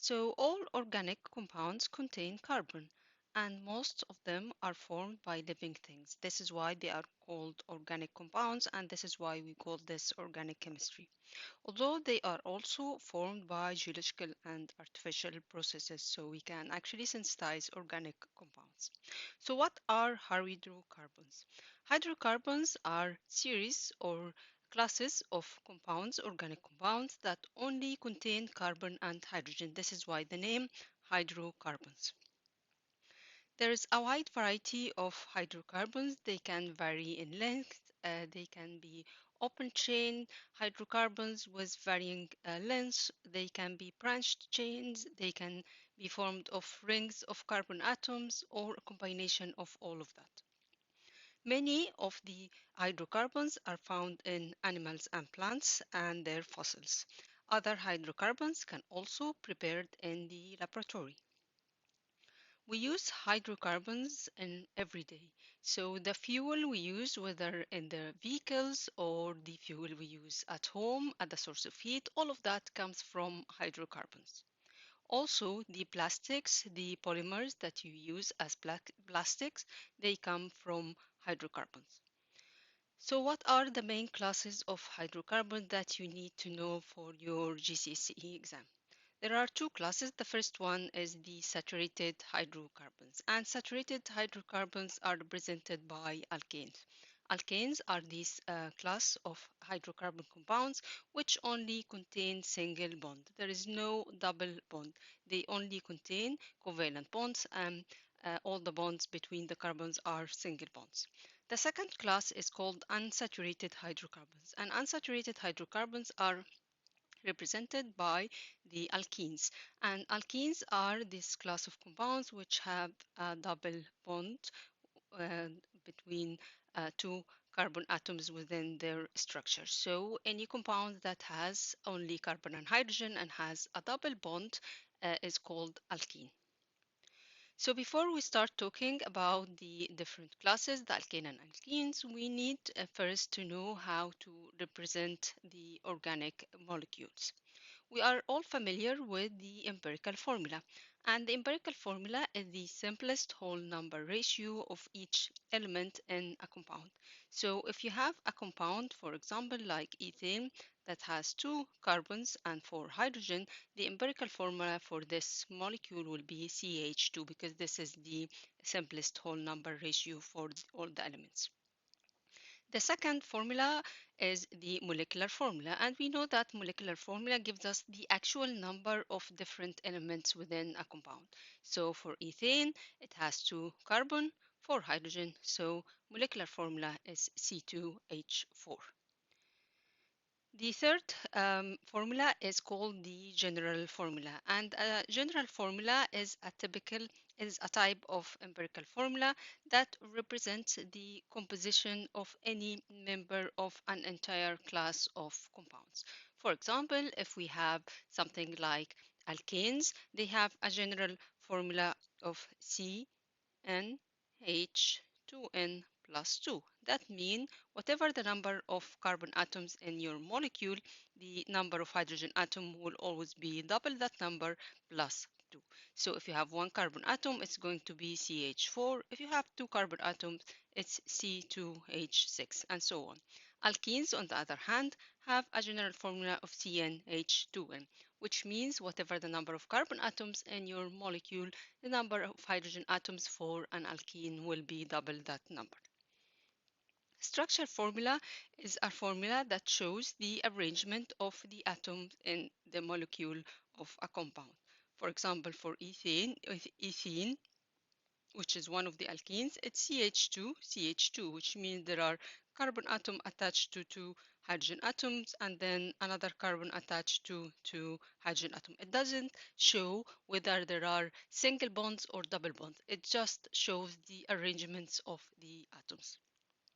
So all organic compounds contain carbon, and most of them are formed by living things. This is why they are called organic compounds, and this is why we call this organic chemistry. Although they are also formed by geological and artificial processes, so we can actually synthesize organic compounds. So what are hydrocarbons? Hydrocarbons are series or classes of compounds, organic compounds that only contain carbon and hydrogen. This is why the name hydrocarbons. There is a wide variety of hydrocarbons. They can vary in length. They can be open chain hydrocarbons with varying lengths. They can be branched chains. They can be formed of rings of carbon atoms or a combination of all of that. Many of the hydrocarbons are found in animals and plants and their fossils. Other hydrocarbons can also be prepared in the laboratory. We use hydrocarbons in every day. So the fuel we use, whether in the vehicles or the fuel we use at home at the source of heat, all of that comes from hydrocarbons. Also, the plastics, the polymers that you use as plastics, they come from hydrocarbons. So what are the main classes of hydrocarbons that you need to know for your GCSE exam? There are two classes. The first one is the saturated hydrocarbons, and saturated hydrocarbons are represented by alkanes. Alkanes are this class of hydrocarbon compounds which only contain single bond. There is no double bond. They only contain covalent bonds, and all the bonds between the carbons are single bonds. The second class is called unsaturated hydrocarbons, and unsaturated hydrocarbons are represented by the alkenes. And alkenes are this class of compounds which have a double bond uh, between two carbon atoms within their structure. So any compound that has only carbon and hydrogen and has a double bond is called alkene. So before we start talking about the different classes, the alkane and alkenes, we need first to know how to represent the organic molecules. We are all familiar with the empirical formula, and the empirical formula is the simplest whole number ratio of each element in a compound. So if you have a compound, for example, like ethane, that has two carbons and four hydrogen, the empirical formula for this molecule will be CH2 because this is the simplest whole number ratio for all the elements. The second formula is the molecular formula, and we know that molecular formula gives us the actual number of different elements within a compound. So for ethane, it has two carbon, four hydrogen, so molecular formula is C2H4. The third formula is called the general formula, and a general formula is a type of empirical formula that represents the composition of any member of an entire class of compounds. For example, if we have something like alkanes, they have a general formula of CnH2n plus 2. That means whatever the number of carbon atoms in your molecule, the number of hydrogen atom will always be double that number plus 2. So if you have one carbon atom, it's going to be CH4. If you have two carbon atoms, it's C2H6, and so on. Alkenes, on the other hand, have a general formula of CnH2n, which means whatever the number of carbon atoms in your molecule, the number of hydrogen atoms for an alkene will be double that number. Structure formula is a formula that shows the arrangement of the atoms in the molecule of a compound. For example, for ethene, which is one of the alkenes, it's CH2, which means there are carbon atom attached to two hydrogen atoms and then another carbon attached to two hydrogen atom. It doesn't show whether there are single bonds or double bonds. It just shows the arrangements of the atoms.